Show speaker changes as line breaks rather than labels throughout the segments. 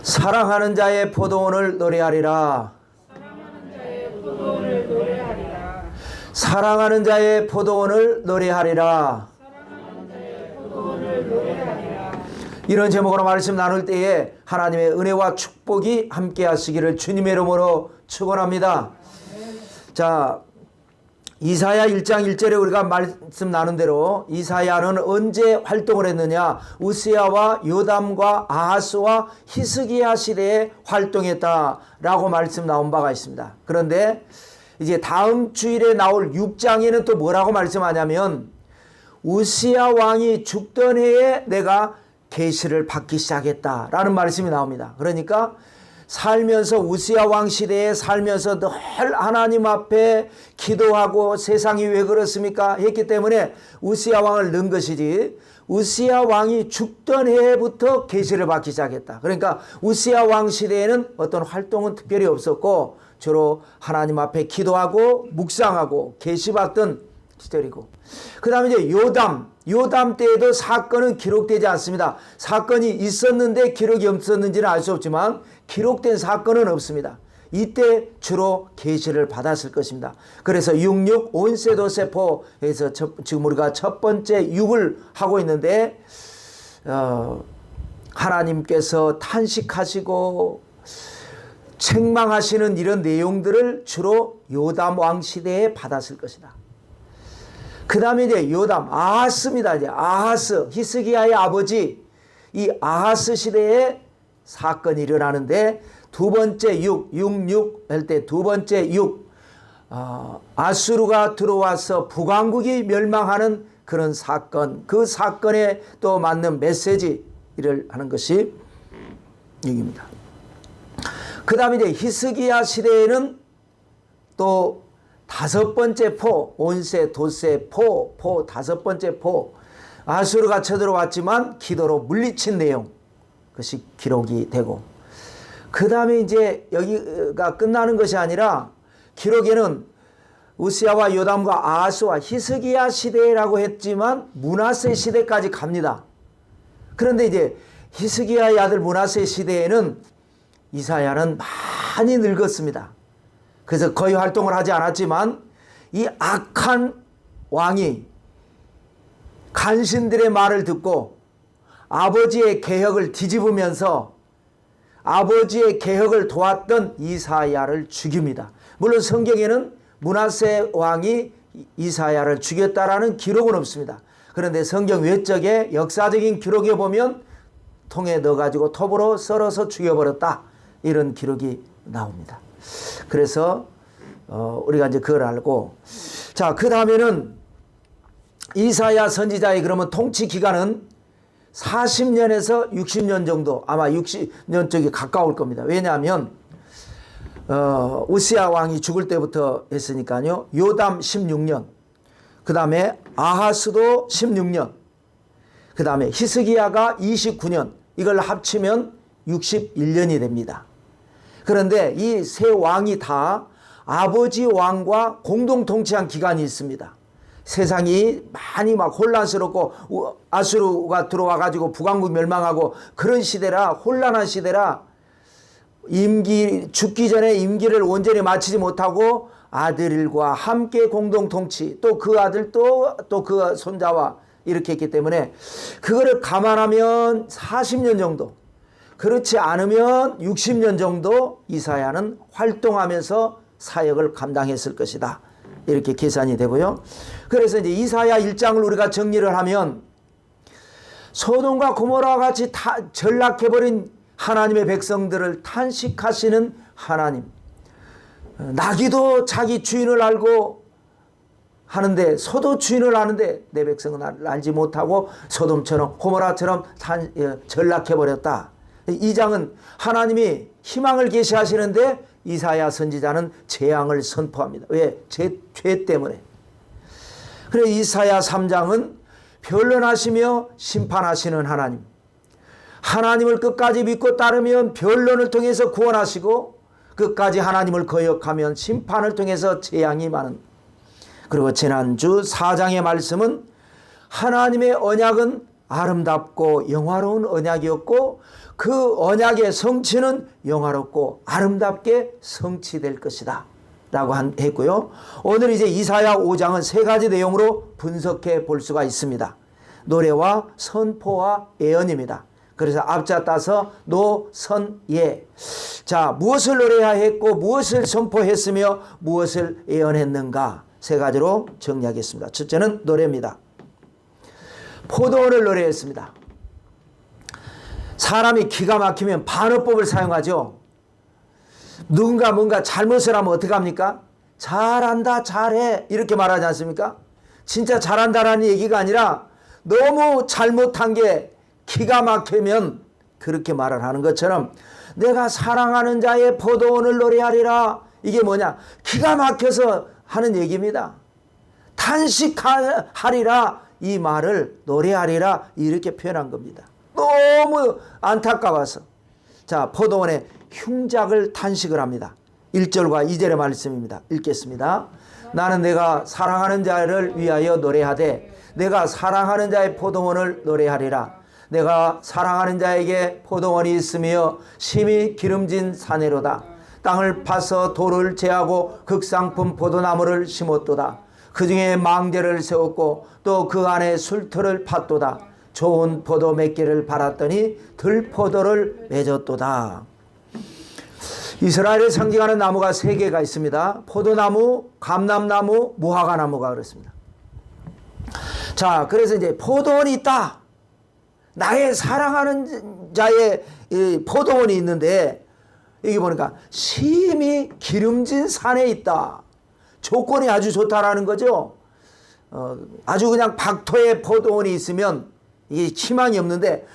사랑하는 자의 포도원을 노래하리라. 사랑하는 자의 포도원을 노래하리라. 이런 제목으로 말씀 나눌 때에 하나님의 은혜와 축복이 함께 하시기를 주님의 이름으로 축원합니다. 자, 이사야 1장 1절에 우리가 말씀 나눈 대로 이사야는 언제 활동을 했느냐? 우시야와 요담과 아하스와 히스기야 시대에 활동했다라고 말씀 나온 바가 있습니다. 그런데 이제 다음 주일에 나올 6장에는 또 뭐라고 말씀하냐면 우시야 왕이 죽던 해에 내가 계시를 받기 시작했다라는 말씀이 나옵니다. 그러니까 살면서 우시야 왕 시대에 살면서 늘 하나님 앞에 기도하고 세상이 왜 그렇습니까? 했기 때문에 우시야 왕을 넣은 것이지 우시야 왕이 죽던 해부터 계시를 받기 시작했다. 그러니까 우시야 왕 시대에는 어떤 활동은 특별히 없었고 주로 하나님 앞에 기도하고 묵상하고 계시받던 시절이고 그 다음에 이제 요담 때에도 사건은 기록되지 않습니다. 사건이 있었는데 기록이 없었는지는 알 수 없지만 기록된 사건은 없습니다. 이때 주로 계시를 받았을 것입니다. 그래서 66 온세도세포에서 지금 우리가 첫 번째 6을 하고 있는데 하나님께서 탄식하시고 책망하시는 이런 내용들을 주로 요담 왕 시대에 받았을 것이다. 그 다음에 이제 요담, 아하스입니다. 이제 아하스, 히스기야의 아버지, 이 아하스 시대에 사건이 일어나는데 두 번째 66 할 때 두 번째 6, 아수르가 들어와서 북왕국이 멸망하는 그런 사건, 그 사건에 또 맞는 메시지를 하는 것이 6입니다. 그 다음에 이제 히스기야 시대에는 또 다섯 번째 포, 온세, 도세, 포, 다섯 번째 포. 아수르가 쳐들어왔지만 기도로 물리친 내용. 그것이 기록이 되고. 그 다음에 이제 여기가 끝나는 것이 아니라 기록에는 우시야와 요담과 아하스와 히스기야 시대라고 했지만 므낫세 시대까지 갑니다. 그런데 이제 히스기야의 아들 므낫세 시대에는 이사야는 많이 늙었습니다. 그래서 거의 활동을 하지 않았지만 이 악한 왕이 간신들의 말을 듣고 아버지의 개혁을 뒤집으면서 아버지의 개혁을 도왔던 이사야를 죽입니다. 물론 성경에는 므낫세 왕이 이사야를 죽였다라는 기록은 없습니다. 그런데 성경 외적의 역사적인 기록에 보면 통에 넣어가지고 톱으로 썰어서 죽여버렸다 이런 기록이 나옵니다. 그래서 우리가 이제 그걸 알고 자, 그 다음에는 이사야 선지자의 그러면 통치 기간은 40년에서 60년 정도, 아마 60년 쪽이 가까울 겁니다. 왜냐하면 우시야 왕이 죽을 때부터 했으니까요. 요담 16년, 그 다음에 아하스도 16년, 그 다음에 히스기야가 29년, 이걸 합치면 61년이 됩니다. 그런데 이 세 왕이 다 아버지 왕과 공동 통치한 기간이 있습니다. 세상이 많이 막 혼란스럽고 아수르가 들어와 가지고 북왕국 멸망하고 그런 시대라, 혼란한 시대라, 죽기 전에 임기를 온전히 마치지 못하고 아들과 함께 공동 통치, 또 그 아들 또 그 손자와 이렇게 했기 때문에 그거를 감안하면 40년 정도, 그렇지 않으면 60년 정도 이사야는 활동하면서 사역을 감당했을 것이다. 이렇게 계산이 되고요. 그래서 이제 이사야 1장을 우리가 정리를 하면 소돔과 고모라와 같이 다 전락해버린 하나님의 백성들을 탄식하시는 하나님. 나귀도 자기 주인을 알고 하는데 소도 주인을 아는데 내 백성은 나를 알지 못하고 소돔처럼 고모라처럼 전락해버렸다. 이 장은 하나님이 희망을 계시하시는데 이사야 선지자는 재앙을 선포합니다. 왜? 죄 때문에. 그래서 이사야 3장은 변론하시며 심판하시는 하나님. 하나님을 끝까지 믿고 따르면 변론을 통해서 구원하시고 끝까지 하나님을 거역하면 심판을 통해서 재앙이 많은. 그리고 지난주 4장의 말씀은 하나님의 언약은 아름답고 영화로운 언약이었고 그 언약의 성취는 영화롭고 아름답게 성취될 것이다 라고 했고요. 오늘 이제 이사야 5장은 세 가지 내용으로 분석해 볼 수가 있습니다. 노래와 선포와 예언입니다. 그래서 앞자 따서 노, 선, 예. 자, 무엇을 노래해야 했고 무엇을 선포했으며 무엇을 예언했는가 세 가지로 정리하겠습니다. 첫째는 노래입니다. 포도원을 노래했습니다. 사람이 기가 막히면 반어법을 사용하죠. 누군가 뭔가 잘못을 하면 어떻게 합니까? 잘한다, 잘해 이렇게 말하지 않습니까? 진짜 잘한다라는 얘기가 아니라 너무 잘못한 게 기가 막히면 그렇게 말을 하는 것처럼 내가 사랑하는 자의 포도원을 노래하리라. 이게 뭐냐? 기가 막혀서 하는 얘기입니다. 탄식하리라. 이 말을 노래하리라 이렇게 표현한 겁니다. 너무 안타까워서. 자, 포도원에 흉작을 탄식을 합니다. 1절과 2절의 말씀입니다. 읽겠습니다. 나는 내가 사랑하는 자를 위하여 노래하되 내가 사랑하는 자의 포도원을 노래하리라. 내가 사랑하는 자에게 포도원이 있으며 심히 기름진 사내로다. 땅을 파서 돌을 제하고 극상품 포도나무를 심었도다. 그 중에 망대를 세웠고 또 그 안에 술터를 팠도다. 좋은 포도 몇 개를 팔았더니 들포도를 맺었도다. 이스라엘을 상징하는 나무가 세 개가 있습니다. 포도나무, 감람나무, 무화과나무가 그렇습니다. 자, 그래서 이제 포도원이 있다. 나의 사랑하는 자의 포도원이 있는데 여기 보니까 심히 기름진 산에 있다. 조건이 아주 좋다라는 거죠. 아주 그냥 박토의 포도원이 있으면 이게 희망이 없는데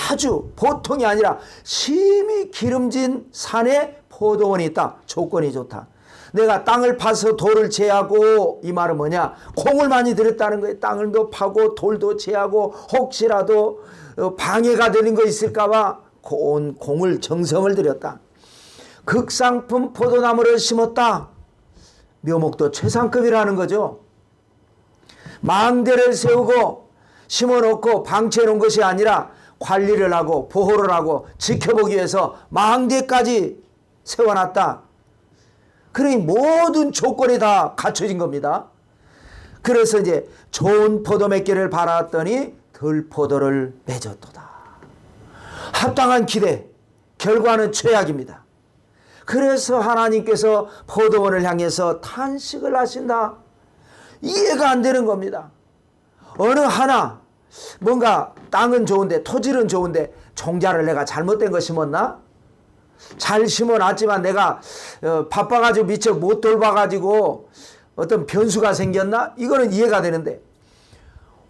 아주 보통이 아니라 심히 기름진 산에 포도원이 있다. 조건이 좋다. 내가 땅을 파서 돌을 제하고 이 말은 뭐냐? 공을 많이 들였다는 거예요. 땅을도 파고 돌도 제하고 혹시라도 방해가 되는 거 있을까 봐 공을 정성을 들였다. 극상품 포도나무를 심었다. 묘목도 최상급이라는 거죠. 망대를 세우고 심어놓고 방치해 놓은 것이 아니라 관리를 하고 보호를 하고 지켜보기 위해서 망대까지 세워놨다. 그러니 모든 조건이 다 갖춰진 겁니다. 그래서 이제 좋은 포도 몇 개를 팔았더니 들포도를 맺었도다. 합당한 기대, 결과는 최악입니다. 그래서 하나님께서 포도원을 향해서 탄식을 하신다. 이해가 안 되는 겁니다. 어느 하나 뭔가 땅은 좋은데 토질은 좋은데 종자를 내가 잘못된 거 심었나? 잘 심어놨지만 내가 바빠가지고 미처 못 돌봐가지고 어떤 변수가 생겼나? 이거는 이해가 되는데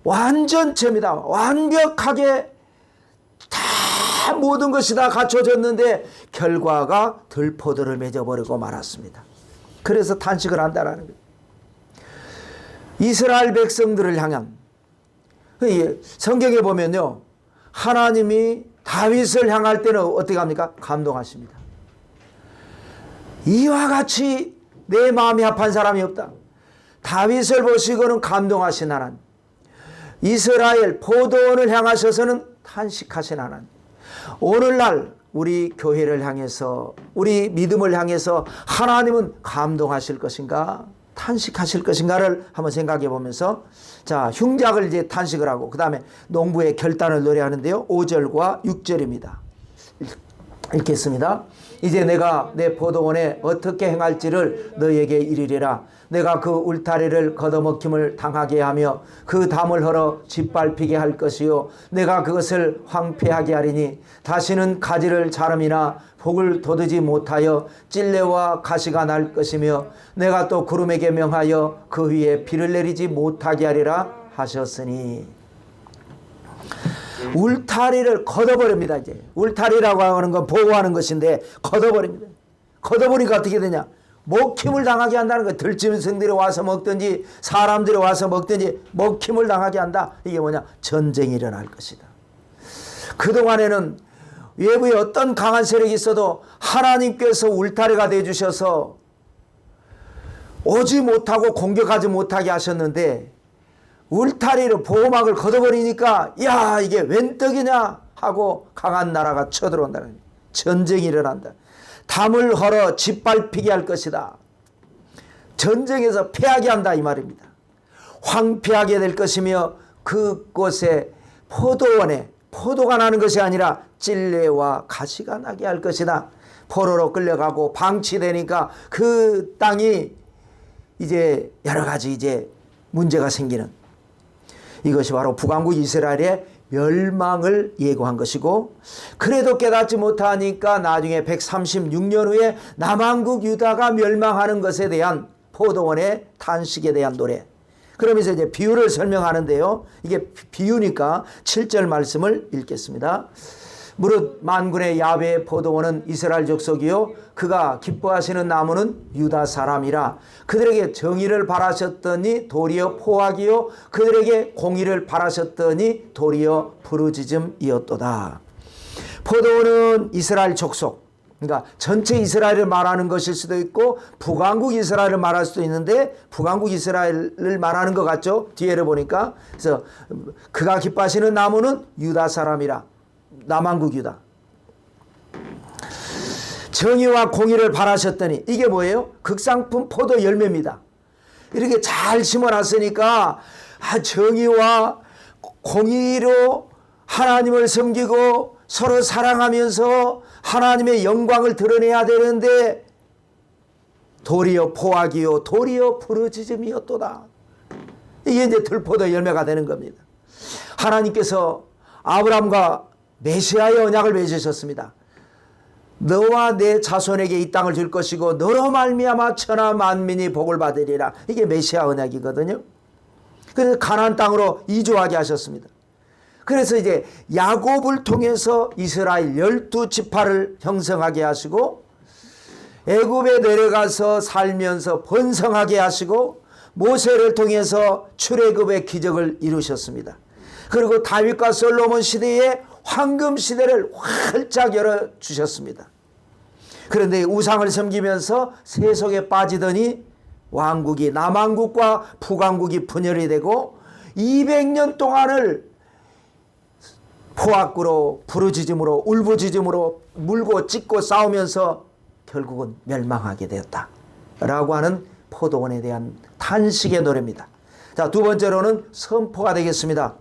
완전체입니다. 완벽하게 다 모든 것이 다 갖춰졌는데 결과가 들포도를 맺어버리고 말았습니다. 그래서 탄식을 한다라는 거예요. 이스라엘 백성들을 향한 성경에 보면요, 하나님이 다윗을 향할 때는 어떻게 합니까? 감동하십니다. 이와 같이 내 마음이 합한 사람이 없다. 다윗을 보시고는 감동하신 하나님, 이스라엘 포도원을 향하셔서는 탄식하신 하나님, 오늘날 우리 교회를 향해서 우리 믿음을 향해서 하나님은 감동하실 것인가 탄식하실 것인가를 한번 생각해 보면서, 자, 흉작을 이제 탄식을 하고 그 다음에 농부의 결단을 노래하는데요, 5절과 6절입니다. 읽겠습니다. 이제 내가 내 포도원에 어떻게 행할지를 너에게 이르리라. 내가 그 울타리를 걷어먹힘을 당하게 하며 그 담을 헐어 짓밟히게 할 것이요, 내가 그것을 황폐하게 하리니 다시는 가지를 자름이나 복을 돋우지 못하여 찔레와 가시가 날 것이며 내가 또 구름에게 명하여 그 위에 비를 내리지 못하게 하리라 하셨으니. 울타리를 걷어버립니다. 이제 울타리라고 하는 건 보호하는 것인데 걷어버립니다. 걷어버리니까 어떻게 되냐? 먹힘을 당하게 한다는 거예요. 들짐승들이 와서 먹든지 사람들이 와서 먹든지 먹힘을 당하게 한다. 이게 뭐냐? 전쟁이 일어날 것이다. 그동안에는 외부에 어떤 강한 세력이 있어도 하나님께서 울타리가 되어주셔서 오지 못하고 공격하지 못하게 하셨는데 울타리를 보호막을 걷어버리니까 야, 이게 웬 떡이냐 하고 강한 나라가 쳐들어온다는 거예요. 전쟁이 일어난다. 담을 헐어 짓밟히게 할 것이다. 전쟁에서 패하게 한다 이 말입니다. 황폐하게 될 것이며 그곳에 포도원에 포도가 나는 것이 아니라 찔레와 가시가 나게 할 것이다. 포로로 끌려가고 방치되니까 그 땅이 이제 여러 가지 이제 문제가 생기는, 이것이 바로 북왕국 이스라엘의 멸망을 예고한 것이고, 그래도 깨닫지 못하니까 나중에 136년 후에 남왕국 유다가 멸망하는 것에 대한 포도원의 탄식에 대한 노래. 그러면서 이제 비유를 설명하는데요. 이게 비유니까 7절 말씀을 읽겠습니다. 무릇 만군의 야훼의 포도원은 이스라엘 족속이요 그가 기뻐하시는 나무는 유다 사람이라. 그들에게 정의를 바라셨더니 도리어 포악이요 그들에게 공의를 바라셨더니 도리어 부르짖음이었도다. 포도원은 이스라엘 족속, 그러니까 전체 이스라엘을 말하는 것일 수도 있고 북왕국 이스라엘을 말할 수도 있는데 북왕국 이스라엘을 말하는 것 같죠, 뒤에를 보니까. 그래서 그가 기뻐하시는 나무는 유다 사람이라, 남왕국 유다. 정의와 공의를 바라셨더니, 이게 뭐예요? 극상품 포도 열매입니다. 이렇게 잘 심어놨으니까 정의와 공의로 하나님을 섬기고 서로 사랑하면서 하나님의 영광을 드러내야 되는데 도리어 포악이요 도리어 부르짖음이었도다. 이게 이제 들포도 열매가 되는 겁니다. 하나님께서 아브라함과 메시아의 언약을 맺으셨습니다. 너와 내 자손에게 이 땅을 줄 것이고 너로 말미암아 천하 만민이 복을 받으리라. 이게 메시아 언약이거든요. 그래서 가나안 땅으로 이주하게 하셨습니다. 그래서 이제 야곱을 통해서 이스라엘 12지파를 형성하게 하시고 애굽에 내려가서 살면서 번성하게 하시고 모세를 통해서 출애굽의 기적을 이루셨습니다. 그리고 다윗과 솔로몬 시대에 황금 시대를 활짝 열어주셨습니다. 그런데 우상을 섬기면서 세속에 빠지더니 왕국이 남왕국과 북왕국이 분열이 되고 200년 동안을 포악으로 부르짖음으로 울부짖음으로 물고 찢고 싸우면서 결국은 멸망하게 되었다 라고 하는 포도원에 대한 탄식의 노래입니다. 자, 두 번째로는 선포가 되겠습니다.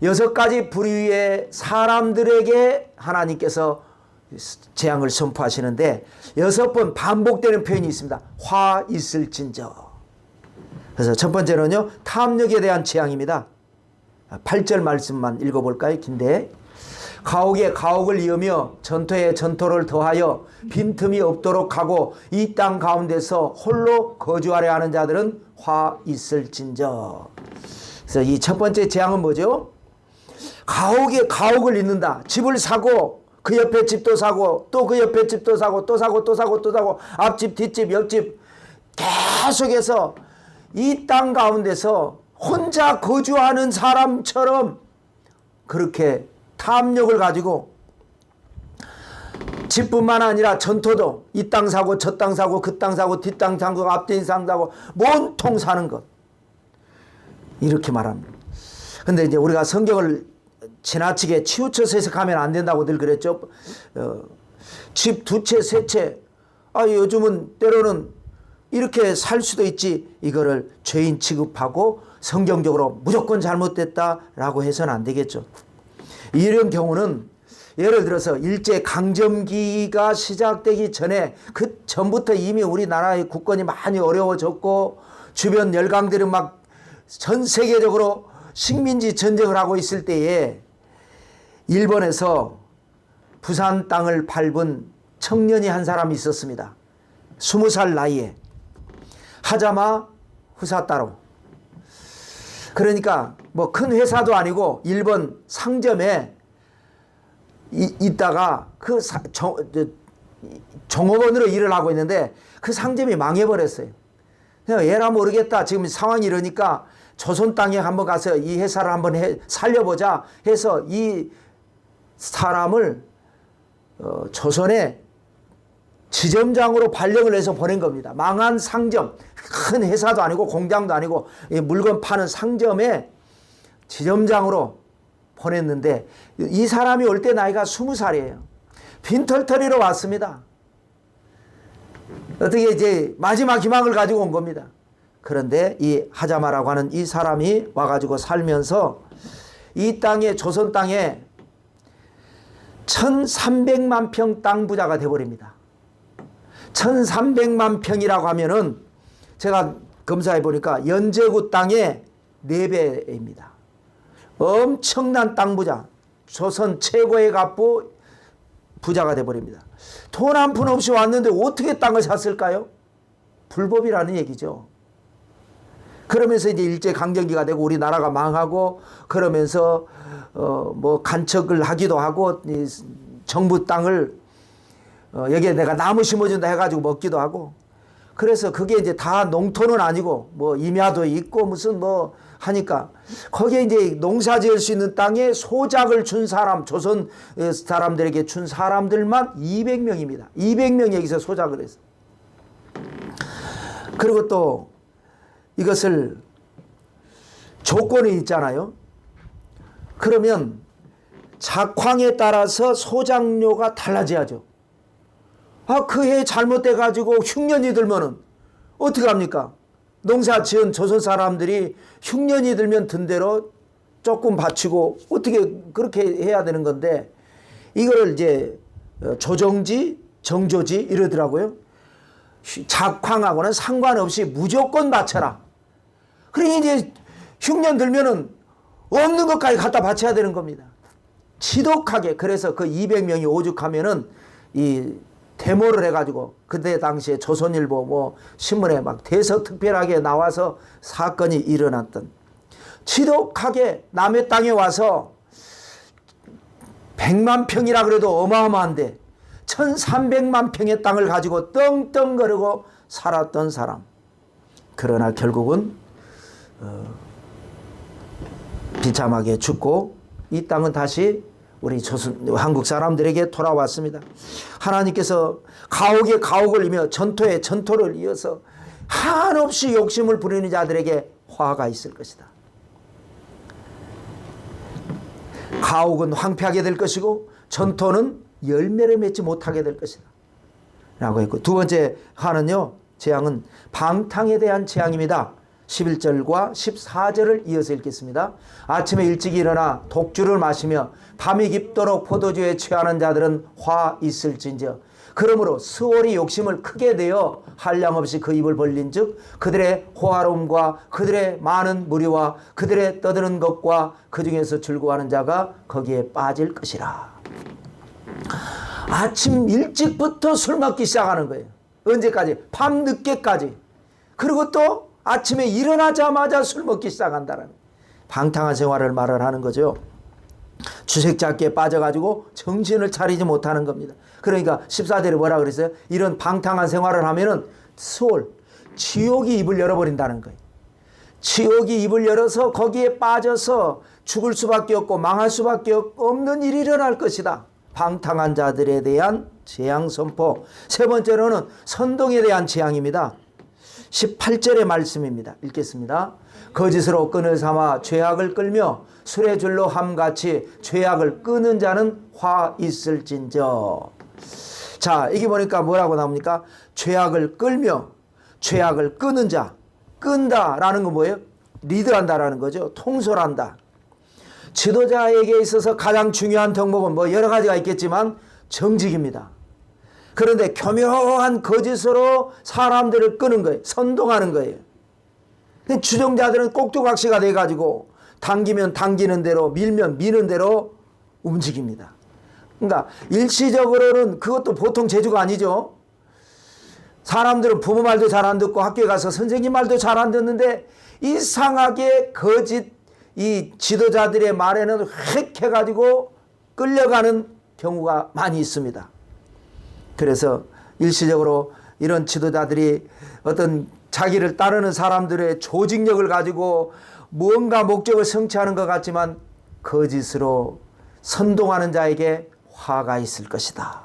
6가지 부류의 사람들에게 하나님께서 재앙을 선포하시는데 6번 반복되는 표현이 있습니다. 화 있을진저. 그래서 첫 번째로는요, 탐욕에 대한 재앙입니다. 8절 말씀만 읽어볼까요? 긴데. 가옥에 가옥을 이으며 전토에 전토를 더하여 빈틈이 없도록 하고 이 땅 가운데서 홀로 거주하려 하는 자들은 화 있을진저. 그래서 이 첫 번째 재앙은 뭐죠? 가옥에 가옥을 잇는다. 집을 사고 그 옆에 집도 사고 또 그 옆에 집도 사고 또 사고 또 사고 또 사고 앞집 뒷집 옆집 계속해서 이 땅 가운데서 혼자 거주하는 사람처럼 그렇게 탐욕을 가지고 집뿐만 아니라 전토도 이 땅 사고 저 땅 사고 그 땅 사고 뒷땅 사고 앞뒤 땅 사고 몸통 사는 것, 이렇게 말합니다. 근데 이제 우리가 성경을 지나치게 치우쳐서 해석하면 안 된다고 늘 그랬죠. 집 두 채 세 채, 요즘은 때로는 이렇게 살 수도 있지, 이거를 죄인 취급하고 성경적으로 무조건 잘못됐다라고 해서는 안 되겠죠. 이런 경우는 예를 들어서 일제강점기가 시작되기 전에 그 전부터 이미 우리나라의 국권이 많이 어려워졌고 주변 열강들이 막 전 세계적으로 식민지 전쟁을 하고 있을 때에 일본에서 부산 땅을 밟은 청년이 한 사람이 있었습니다. 20살 나이에. 하자마 후사따로. 그러니까 뭐 큰 회사도 아니고 일본 상점에 있다가 그 종업원으로 일을 하고 있는데 그 상점이 망해버렸어요. 얘라 모르겠다. 지금 상황이 이러니까 조선 땅에 한번 가서 이 회사를 한번 살려보자 해서 이 사람을 조선의 지점장으로 발령을 해서 보낸 겁니다. 망한 상점, 큰 회사도 아니고 공장도 아니고 물건 파는 상점에 지점장으로 보냈는데 이 사람이 올 때 나이가 20살이에요. 빈털터리로 왔습니다. 어떻게 이제 마지막 희망을 가지고 온 겁니다. 그런데 이 하자마라고 하는 이 사람이 와가지고 살면서 이 땅에, 조선 땅에 1300만 평 땅 부자가 되어버립니다. 1300만 평이라고 하면은 제가 검사해 보니까 연제구 땅의 4배입니다. 엄청난 땅 부자, 조선 최고의 갑부 부자가 되어버립니다. 돈 한 푼 없이 왔는데 어떻게 땅을 샀을까요? 불법이라는 얘기죠. 그러면서 이제 일제강점기가 되고 우리나라가 망하고 그러면서 뭐 간척을 하기도 하고 정부 땅을 여기에 내가 나무 심어준다 해가지고 먹기도 하고, 그래서 그게 이제 다 농토는 아니고 뭐 임야도 있고 무슨 뭐 하니까 거기에 이제 농사 지을 수 있는 땅에 소작을 준 사람, 조선 사람들에게 준 사람들만 200명입니다. 200명이 여기서 소작을 했어요. 그리고 또 이것을 조건이 있잖아요. 그러면 작황에 따라서 소작료가 달라져야죠. 그 해 잘못돼가지고 흉년이 들면은 어떻게 합니까? 농사 지은 조선 사람들이 흉년이 들면 든 대로 조금 바치고 어떻게 그렇게 해야 되는 건데, 이거를 이제 조정지, 정조지 이러더라고요. 작황하고는 상관없이 무조건 바쳐라. 그러니 이제 흉년 들면은 없는 것까지 갖다 바쳐야 되는 겁니다. 지독하게. 그래서 그 200명이 오죽하면은 이 데모를 해가지고 그때 당시에 조선일보 뭐 신문에 막 대서특별하게 나와서 사건이 일어났던, 지독하게 남의 땅에 와서 100만 평이라 그래도 어마어마한데 1300만 평의 땅을 가지고 떵떵거리고 살았던 사람. 그러나 결국은 비참하게 죽고 이 땅은 다시 우리 한국 사람들에게 돌아왔습니다. 하나님께서 가옥에 가옥을 이며 전토에 전토를 이어서 한없이 욕심을 부리는 자들에게 화가 있을 것이다. 가옥은 황폐하게 될 것이고 전토는 열매를 맺지 못하게 될 것이다 라고 했고, 두 번째 화는요, 재앙은 방탕에 대한 재앙입니다. 11절과 14절을 이어서 읽겠습니다. 아침에 일찍 일어나 독주를 마시며 밤이 깊도록 포도주에 취하는 자들은 화 있을진저. 그러므로 스올이 욕심을 크게 내어 한량없이 그 입을 벌린즉 그들의 호화로움과 그들의 많은 무리와 그들의 떠드는 것과 그 중에서 즐거워하는 자가 거기에 빠질 것이라. 아침 일찍부터 술 먹기 시작하는 거예요. 언제까지? 밤 늦게까지. 그리고 또 아침에 일어나자마자 술 먹기 시작한다는 방탕한 생활을 말을 하는 거죠. 주색잡기에 빠져가지고 정신을 차리지 못하는 겁니다. 그러니까 14절에 뭐라 그랬어요? 이런 방탕한 생활을 하면은 스올, 지옥이 입을 열어버린다는 거예요. 지옥이 입을 열어서 거기에 빠져서 죽을 수밖에 없고 망할 수밖에 없는 일이 일어날 것이다. 방탕한 자들에 대한 재앙 선포. 세 번째로는 선동에 대한 재앙입니다. 18절의 말씀입니다. 읽겠습니다. 거짓으로 끈을 삼아 죄악을 끌며 술의 줄로 함같이 죄악을 끄는 자는 화 있을진저. 자, 이게 보니까 뭐라고 나옵니까? 죄악을 끌며 죄악을 끄는 자. 끈다라는 건 뭐예요? 리드한다라는 거죠. 통솔한다. 지도자에게 있어서 가장 중요한 덕목은 뭐 여러 가지가 있겠지만 정직입니다. 그런데 교묘한 거짓으로 사람들을 끄는 거예요. 선동하는 거예요. 근데 주정자들은 꼭두각시가 돼가지고 당기면 당기는 대로, 밀면 미는 대로 움직입니다. 그러니까 일시적으로는 그것도 보통 재주가 아니죠. 사람들은 부모 말도 잘 안 듣고 학교에 가서 선생님 말도 잘 안 듣는데 이상하게 거짓 이 지도자들의 말에는 획 해가지고 끌려가는 경우가 많이 있습니다. 그래서 일시적으로 이런 지도자들이 어떤 자기를 따르는 사람들의 조직력을 가지고 무언가 목적을 성취하는 것 같지만 거짓으로 선동하는 자에게 화가 있을 것이다.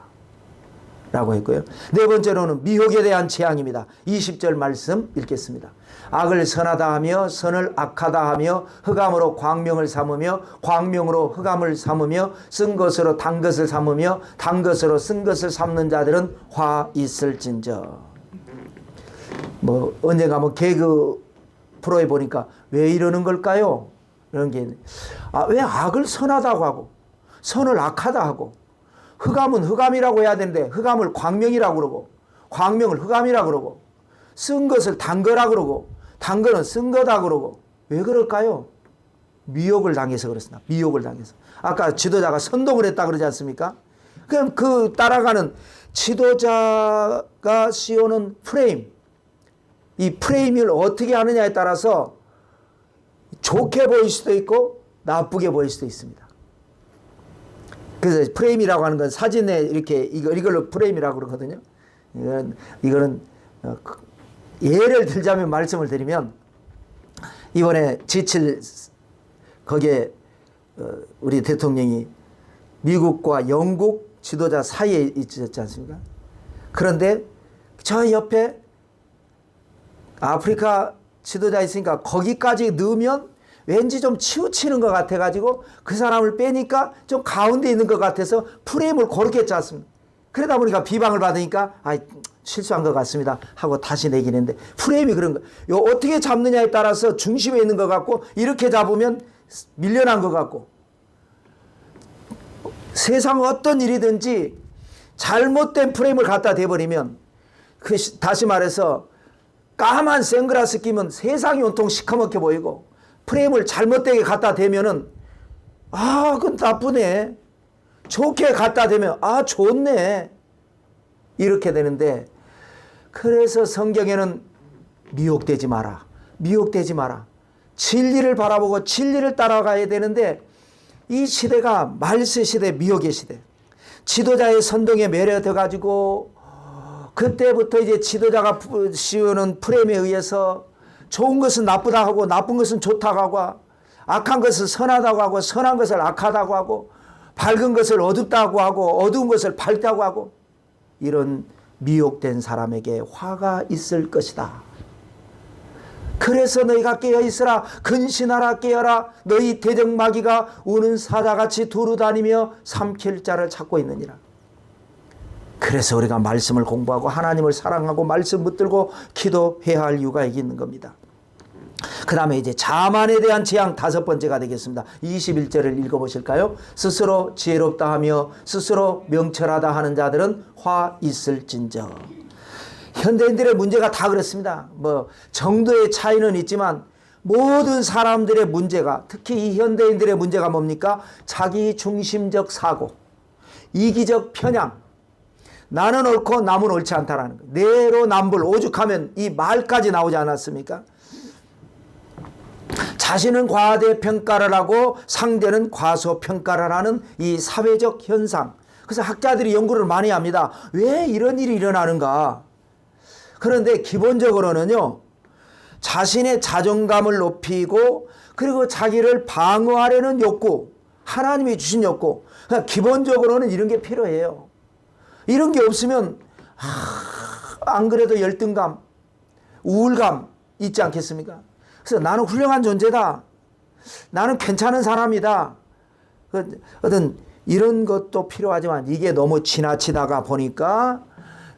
라고 했고요. 네 번째로는 미혹에 대한 재앙입니다. 20절 말씀 읽겠습니다. 악을 선하다 하며 선을 악하다 하며 흑암으로 광명을 삼으며 광명으로 흑암을 삼으며 쓴 것으로 단 것을 삼으며 단 것으로 쓴 것을 삼는 자들은 화 있을진저. 뭐 언젠가 뭐 개그 프로에 보니까 왜 이러는 걸까요? 이런 게 왜 악을 선하다고 하고 선을 악하다 하고 흑암은 흑암이라고 해야 되는데 흑암을 광명이라고 그러고 광명을 흑암이라고 그러고 쓴 것을 단 거라 그러고 단 거는 쓴 거다 그러고 왜 그럴까요? 미혹을 당해서 그렇습니다. 미혹을 당해서. 아까 지도자가 선동을 했다 그러지 않습니까? 그럼 그 따라가는 지도자가 씌우는 프레임, 이 프레임을 어떻게 하느냐에 따라서 좋게 보일 수도 있고 나쁘게 보일 수도 있습니다. 그래서 프레임이라고 하는 건 사진에 이렇게 이걸로 프레임이라고 그러거든요. 이거는 예를 들자면 말씀을 드리면 이번에 G7 거기에 우리 대통령이 미국과 영국 지도자 사이에 있지 않습니까? 그런데 저 옆에 아프리카 지도자 있으니까 거기까지 넣으면 왠지 좀 치우치는 것 같아가지고 그 사람을 빼니까 좀 가운데 있는 것 같아서 프레임을 그렇게 짰습니다. 그러다 보니까 비방을 받으니까 실수한 것 같습니다 하고 다시 내긴 했는데 프레임이 그런 거예요. 어떻게 잡느냐에 따라서 중심에 있는 것 같고 이렇게 잡으면 밀려난 것 같고 세상 어떤 일이든지 잘못된 프레임을 갖다 대버리면 다시 말해서 까만 선글라스 끼면 세상이 온통 시커멓게 보이고 프레임을 잘못되게 갖다 대면은 그건 나쁘네. 좋게 갖다 대면 좋네. 이렇게 되는데 그래서 성경에는 미혹되지 마라. 미혹되지 마라. 진리를 바라보고 진리를 따라가야 되는데 이 시대가 말세 시대, 미혹의 시대. 지도자의 선동에 매료돼 가지고 그때부터 이제 지도자가 씌우는 프레임에 의해서 좋은 것은 나쁘다고 하고 나쁜 것은 좋다고 하고 악한 것을 선하다고 하고 선한 것을 악하다고 하고 밝은 것을 어둡다고 하고 어두운 것을 밝다고 하고 이런 미혹된 사람에게 화가 있을 것이다. 그래서 너희가 깨어있으라 근신하라 깨어라 너희 대적마귀가 우는 사자같이 두루다니며 삼킬 자를 찾고 있느니라. 그래서 우리가 말씀을 공부하고 하나님을 사랑하고 말씀 붙들고 기도해야 할 이유가 있는 겁니다. 그 다음에 이제 자만에 대한 재앙 다섯 번째가 되겠습니다. 21절을 읽어보실까요? 스스로 지혜롭다 하며 스스로 명철하다 하는 자들은 화 있을진저. 현대인들의 문제가 다 그렇습니다. 뭐 정도의 차이는 있지만 모든 사람들의 문제가 특히 이 현대인들의 문제가 뭡니까? 자기 중심적 사고, 이기적 편향, 나는 옳고 남은 옳지 않다라는 거예요. 내로남불 오죽하면 이 말까지 나오지 않았습니까? 자신은 과대평가를 하고 상대는 과소평가를 하는 이 사회적 현상. 그래서 학자들이 연구를 많이 합니다. 왜 이런 일이 일어나는가? 그런데 기본적으로는요. 자신의 자존감을 높이고 그리고 자기를 방어하려는 욕구, 하나님이 주신 욕구. 그러니까 기본적으로는 이런 게 필요해요. 이런 게 없으면 안 그래도 열등감, 우울감 있지 않겠습니까? 그래서 나는 훌륭한 존재다. 나는 괜찮은 사람이다. 어떤 이런 것도 필요하지만 이게 너무 지나치다가 보니까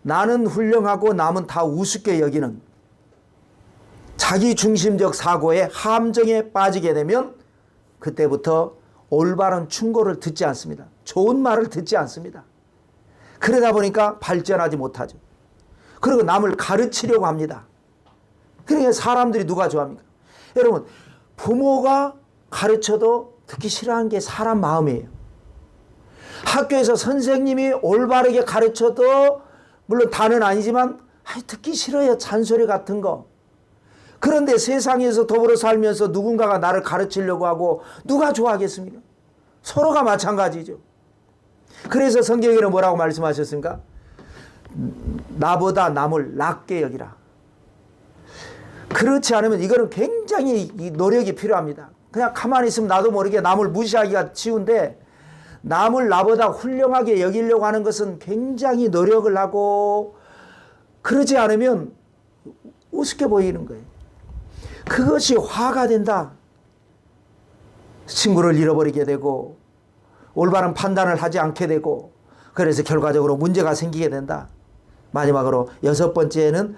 나는 훌륭하고 남은 다 우습게 여기는 자기 중심적 사고의 함정에 빠지게 되면 그때부터 올바른 충고를 듣지 않습니다. 좋은 말을 듣지 않습니다. 그러다 보니까 발전하지 못하죠. 그리고 남을 가르치려고 합니다. 그러니까 사람들이 누가 좋아합니까? 여러분, 부모가 가르쳐도 듣기 싫어하는 게 사람 마음이에요. 학교에서 선생님이 올바르게 가르쳐도 물론 다는 아니지만 듣기 싫어요. 잔소리 같은 거. 그런데 세상에서 더불어 살면서 누군가가 나를 가르치려고 하고 누가 좋아하겠습니까? 서로가 마찬가지죠. 그래서 성경에는 뭐라고 말씀하셨습니까? 나보다 남을 낮게 여기라. 그렇지 않으면 이거는 굉장히 노력이 필요합니다. 그냥 가만히 있으면 나도 모르게 남을 무시하기가 쉬운데 남을 나보다 훌륭하게 여기려고 하는 것은 굉장히 노력을 하고 그러지 않으면 우습게 보이는 거예요. 그것이 화가 된다. 친구를 잃어버리게 되고 올바른 판단을 하지 않게 되고 그래서 결과적으로 문제가 생기게 된다. 마지막으로 6번째는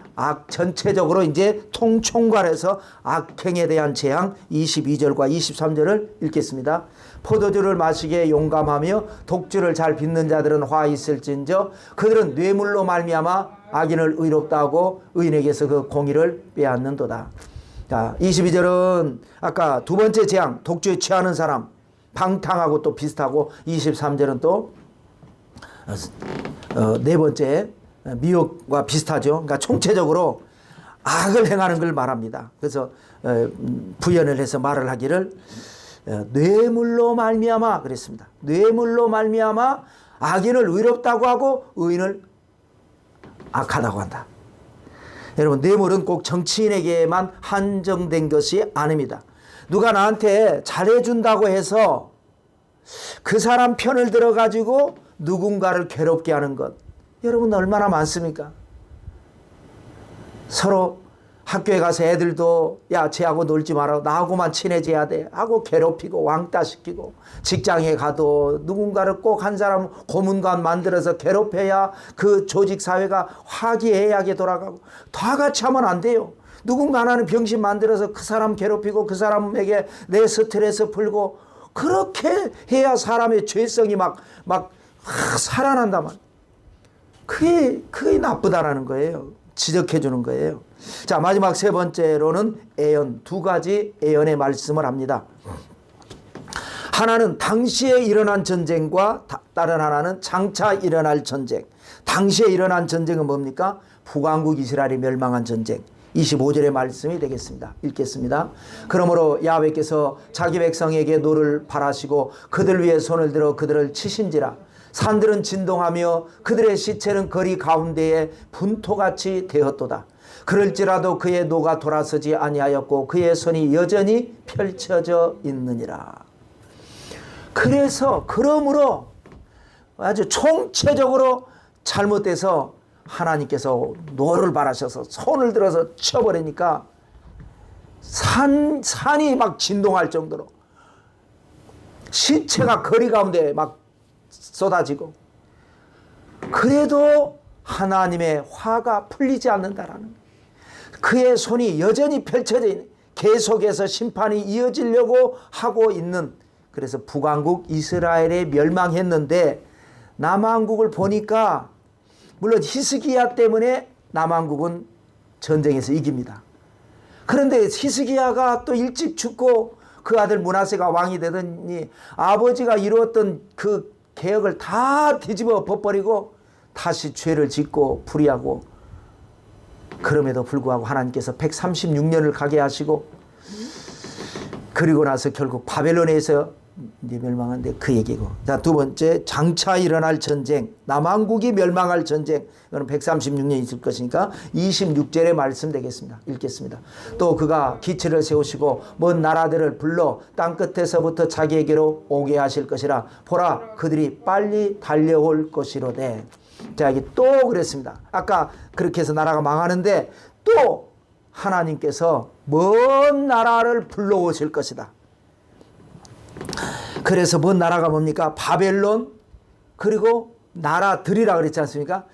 전체적으로 이제 통총괄해서 악행에 대한 재앙 22절과 23절을 읽겠습니다. 포도주를 마시기에 용감하며 독주를 잘 빚는 자들은 화 있을진저 그들은 뇌물로 말미암아 악인을 의롭다 하고 의인에게서 그 공의를 빼앗는도다. 자, 22절은 아까 두 번째 재앙 독주에 취하는 사람 방탕하고 또 비슷하고 23절은 또 네 번째 미혹과 비슷하죠. 그러니까 총체적으로 악을 행하는 걸 말합니다. 그래서 부연을 해서 말을 하기를 뇌물로 말미암아 그랬습니다. 뇌물로 말미암아 악인을 의롭다고 하고 의인을 악하다고 한다. 여러분 뇌물은 꼭 정치인에게만 한정된 것이 아닙니다. 누가 나한테 잘해준다고 해서 그 사람 편을 들어가지고 누군가를 괴롭게 하는 것 여러분 얼마나 많습니까? 서로 학교에 가서 애들도 야 쟤하고 놀지 마라 나하고만 친해져야 돼 하고 괴롭히고 왕따시키고 직장에 가도 누군가를 꼭 한 사람 고문관 만들어서 괴롭혀야 그 조직사회가 화기애애하게 돌아가고 다 같이 하면 안 돼요. 누군가 하나는 병신 만들어서 그 사람 괴롭히고 그 사람에게 내 스트레스 풀고 그렇게 해야 사람의 죄성이 막 살아난단 말이에요. 그게 나쁘다라는 거예요. 지적해 주는 거예요. 자, 마지막 세 번째로는 애연, 두 가지 애연의 말씀을 합니다. 하나는 당시에 일어난 전쟁과 다른 하나는 장차 일어날 전쟁. 당시에 일어난 전쟁은 뭡니까? 북왕국 이스라엘이 멸망한 전쟁. 25절의 말씀이 되겠습니다. 읽겠습니다. 그러므로 야훼께서 자기 백성에게 노를 바라시고 그들 위에 손을 들어 그들을 치신지라. 산들은 진동하며 그들의 시체는 거리 가운데에 분토같이 되었도다. 그럴지라도 그의 노가 돌아서지 아니하였고 그의 손이 여전히 펼쳐져 있느니라. 그러므로 아주 총체적으로 잘못돼서 하나님께서 노를 바라셔서 손을 들어서 쳐버리니까 산이 막 진동할 정도로 시체가 거리 가운데 막 쏟아지고 그래도 하나님의 화가 풀리지 않는다라는 그의 손이 여전히 펼쳐져 있는 계속해서 심판이 이어지려고 하고 있는 그래서 북왕국 이스라엘에 멸망했는데 남왕국을 보니까 물론 히스기야 때문에 남왕국은 전쟁에서 이깁니다. 그런데 히스기야가 또 일찍 죽고 그 아들 므낫세가 왕이 되더니 아버지가 이루었던 그 개혁을 다 뒤집어 버리고 다시 죄를 짓고 불의하고 그럼에도 불구하고 하나님께서 136년을 가게 하시고 그리고 나서 결국 바벨론에서 멸망한데 그 얘기고. 자, 두 번째 장차 일어날 전쟁 남왕국이 멸망할 전쟁 이거는 136년 있을 것이니까 26절의 말씀 되겠습니다. 읽겠습니다. 또 그가 기치를 세우시고 먼 나라들을 불러 땅끝에서부터 자기에게로 오게 하실 것이라. 보라 그들이 빨리 달려올 것이로되. 자, 이게 또 그랬습니다. 아까 그렇게 해서 나라가 망하는데 또 하나님께서 먼 나라를 불러오실 것이다. 그래서 먼 나라가 뭡니까? 바벨론 그리고 나라들이라 그랬지 않습니까?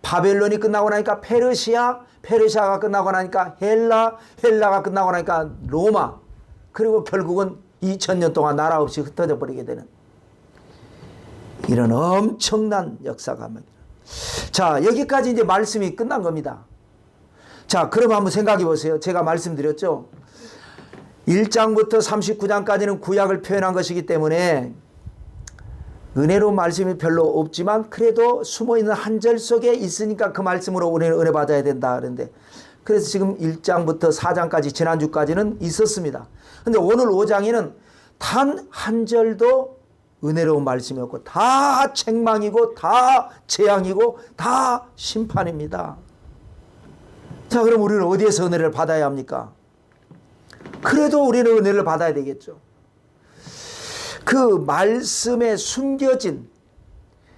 바벨론이 끝나고 나니까 페르시아가 끝나고 나니까 헬라가 끝나고 나니까 로마 그리고 결국은 2000년 동안 나라 없이 흩어져 버리게 되는 이런 엄청난 역사가. 자, 여기까지 이제 말씀이 끝난 겁니다. 자, 그럼 한번 생각해 보세요. 제가 말씀드렸죠. 1장부터 39장까지는 구약을 표현한 것이기 때문에 은혜로운 말씀이 별로 없지만 그래도 숨어있는 한 절 속에 있으니까 그 말씀으로 우리는 은혜 받아야 된다 그런데 그래서 지금 1장부터 4장까지 지난주까지는 있었습니다. 그런데 오늘 5장에는 단 한 절도 은혜로운 말씀이었고 다 책망이고 다 재앙이고 다 심판입니다. 자, 그럼 우리는 어디에서 은혜를 받아야 합니까? 그래도 우리는 은혜를 받아야 되겠죠. 그 말씀에 숨겨진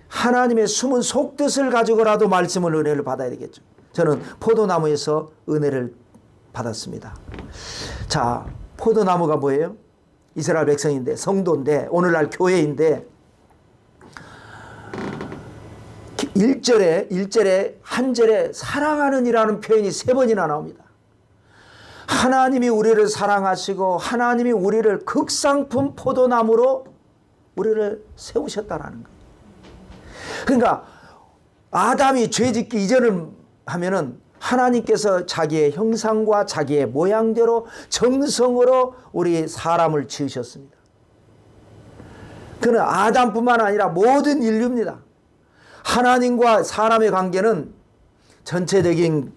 하나님의 숨은 속뜻을 가지고라도 말씀을 은혜를 받아야 되겠죠. 저는 포도나무에서 은혜를 받았습니다. 자, 포도나무가 뭐예요? 이스라엘 백성인데, 성도인데, 오늘날 교회인데 1절에 한 절에 사랑하는 이라는 표현이 3번이나 나옵니다. 하나님이 우리를 사랑하시고 하나님이 우리를 극상품 포도나무로 우리를 세우셨다라는 거예요. 그러니까 아담이 죄짓기 이전을 하면은 하나님께서 자기의 형상과 자기의 모양대로 정성으로 우리 사람을 지으셨습니다. 그는 아담뿐만 아니라 모든 인류입니다. 하나님과 사람의 관계는 전체적인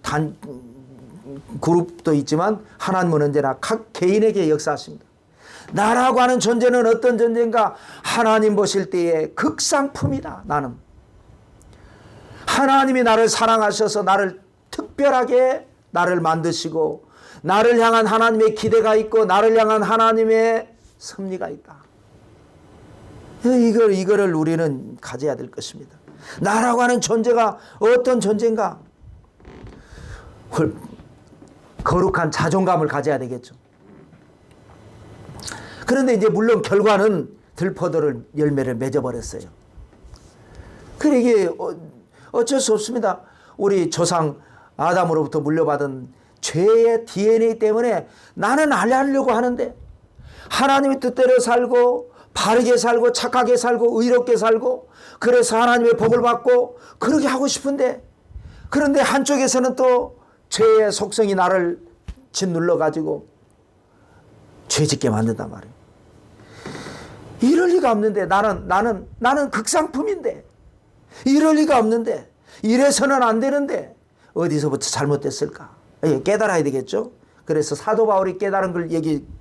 그룹도 있지만 하나님은 언제나 각 개인에게 역사하십니다. 나라고 하는 존재는 어떤 존재인가? 하나님 보실 때의 극상품이다. 나는 하나님이 나를 사랑하셔서 나를 특별하게 나를 만드시고 나를 향한 하나님의 기대가 있고 나를 향한 하나님의 섭리가 있다. 이거를 우리는 가져야 될 것입니다. 나라고 하는 존재가 어떤 존재인가? 거룩한 자존감을 가져야 되겠죠. 그런데 이제 물론 결과는 들포도를 열매를 맺어버렸어요. 그래 이게 어쩔 수 없습니다. 우리 조상 아담으로부터 물려받은 죄의 DNA 때문에 나는 알려고 하는데 하나님의 뜻대로 살고 바르게 살고 착하게 살고 의롭게 살고 그래서 하나님의 복을 받고 그렇게 하고 싶은데 그런데 한쪽에서는 또 죄의 속성이 나를 짓눌러 가지고 죄짓게 만든단 말이에요. 이럴 리가 없는데 나는 극상품인데 이럴 리가 없는데 이래서는 안 되는데 어디서부터 잘못됐을까? 깨달아야 되겠죠. 그래서 사도 바울이 깨달은 걸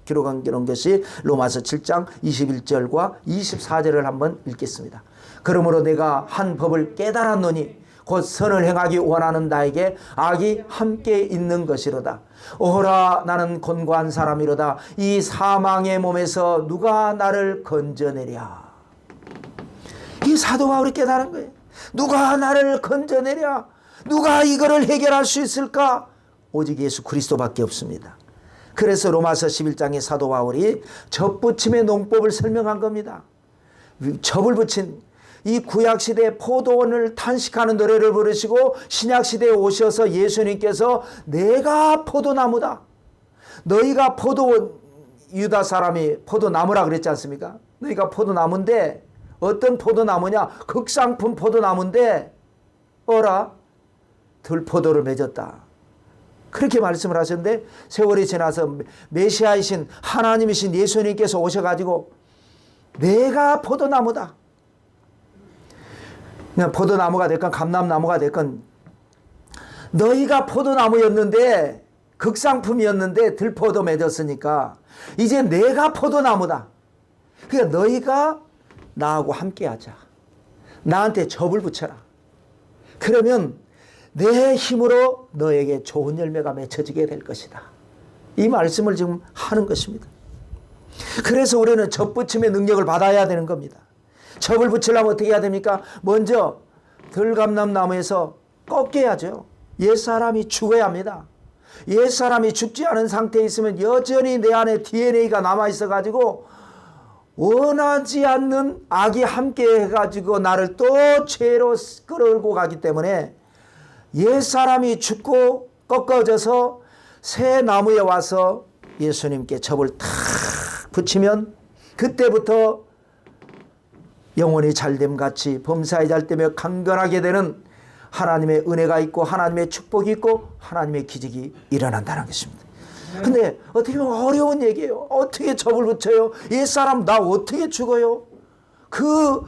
기록한 것이 로마서 7장 21절과 24절을 한번 읽겠습니다. 그러므로 내가 한 법을 깨달았노니 곧 선을 행하기 원하는 나에게 악이 함께 있는 것이로다. 오호라 나는 곤고한 사람이로다. 이 사망의 몸에서 누가 나를 건져내랴. 이 사도 바울이 깨달은 거예요. 누가 나를 건져내랴. 누가 이거를 해결할 수 있을까? 오직 예수 그리스도밖에 없습니다. 그래서 로마서 11장에 사도 바울이 접붙임의 농법을 설명한 겁니다. 접을 붙인 이 구약시대의 포도원을 탄식하는 노래를 부르시고 신약시대에 오셔서 예수님께서 내가 포도나무다. 너희가 포도원, 유다 사람이 포도나무라 그랬지 않습니까? 너희가 포도나무인데 어떤 포도나무냐? 극상품 포도나무인데 어라? 들포도를 맺었다. 그렇게 말씀을 하셨는데 세월이 지나서 메시아이신 하나님이신 예수님께서 오셔가지고 내가 포도나무다. 그냥 포도나무가 됐건 감람나무가 됐건 너희가 포도나무였는데 극상품이었는데 들포도 맺었으니까 이제 내가 포도나무다. 그러니까 너희가 나하고 함께하자. 나한테 접을 붙여라. 그러면 내 힘으로 너에게 좋은 열매가 맺혀지게 될 것이다. 이 말씀을 지금 하는 것입니다. 그래서 우리는 접붙임의 능력을 받아야 되는 겁니다. 접을 붙이려면 어떻게 해야 됩니까? 먼저 들감람나무에서 꺾여야죠. 옛사람이 죽어야 합니다. 옛사람이 죽지 않은 상태에 있으면 여전히 내 안에 DNA가 남아있어 가지고 원하지 않는 악이 함께 해가지고 나를 또 죄로 끌어올고 가기 때문에 옛사람이 죽고 꺾어져서 새 나무에 와서 예수님께 접을 탁 붙이면 그때부터 영혼이 잘됨같이 범사에 잘되며 강건하게 되는 하나님의 은혜가 있고 하나님의 축복이 있고 하나님의 기적이 일어난다는 것입니다. 근데 어떻게 보면 어려운 얘기예요. 어떻게 접을 붙여요? 옛사람 나 어떻게 죽어요? 그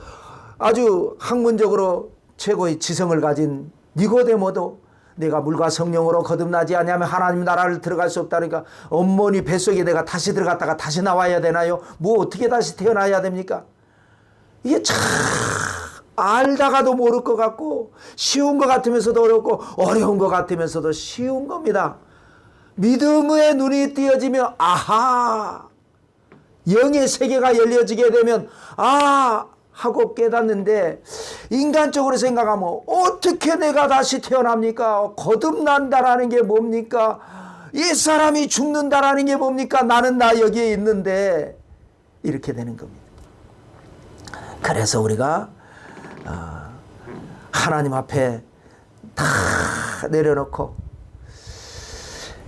아주 학문적으로 최고의 지성을 가진 니고데모도 내가 물과 성령으로 거듭나지 않으면 하나님 나라를 들어갈 수 없다니까 어머니 뱃속에 내가 다시 들어갔다가 다시 나와야 되나요? 뭐 어떻게 다시 태어나야 됩니까? 이게 참 알다가도 모를 것 같고 쉬운 것 같으면서도 어렵고 어려운 것 같으면서도 쉬운 겁니다. 믿음의 눈이 띄어지며 아하 영의 세계가 열려지게 되면 하고 깨닫는데, 인간적으로 생각하면 어떻게 내가 다시 태어납니까? 거듭난다라는 게 뭡니까? 옛사람이 죽는다라는 게 뭡니까? 나는 나 여기에 있는데, 이렇게 되는 겁니다. 그래서 우리가 하나님 앞에 다 내려놓고,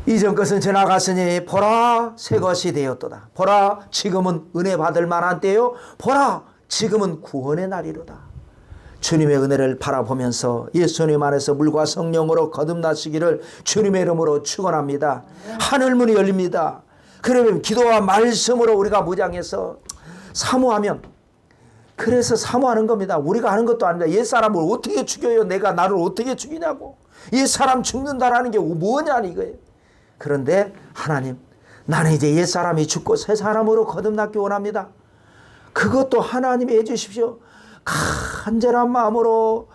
이전 것은 지나갔으니 보라 새 것이 되었도다. 보라 지금은 은혜 받을 만한 때요. 보라 지금은 구원의 날이로다. 주님의 은혜를 바라보면서 예수님 안에서 물과 성령으로 거듭나시기를 주님의 이름으로 축원합니다. 하늘문이 열립니다. 그러면 기도와 말씀으로 우리가 무장해서 사모하면, 그래서 사모하는 겁니다. 우리가 하는 것도 아닙니다. 옛사람을 어떻게 죽여요? 내가 나를 어떻게 죽이냐고. 옛사람 죽는다라는 게 뭐냐 이거예요. 그런데 하나님, 나는 이제 옛사람이 죽고 새 사람으로 거듭나기 원합니다. 그것도 하나님이 해주십시오. 간절한 마음으로,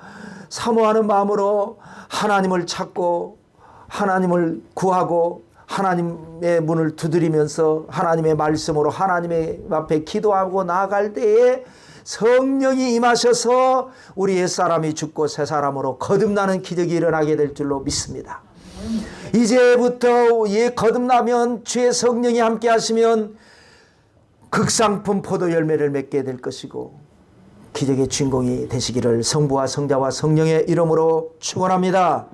사모하는 마음으로 하나님을 찾고 하나님을 구하고 하나님의 문을 두드리면서 하나님의 말씀으로 하나님의 앞에 기도하고 나아갈 때에 성령이 임하셔서 우리 옛사람이 죽고 새 사람으로 거듭나는 기적이 일어나게 될 줄로 믿습니다. 이제부터 거듭나면 주의 성령이 함께 하시면 극상품 포도 열매를 맺게 될 것이고 기적의 주인공이 되시기를 성부와 성자와 성령의 이름으로 축원합니다.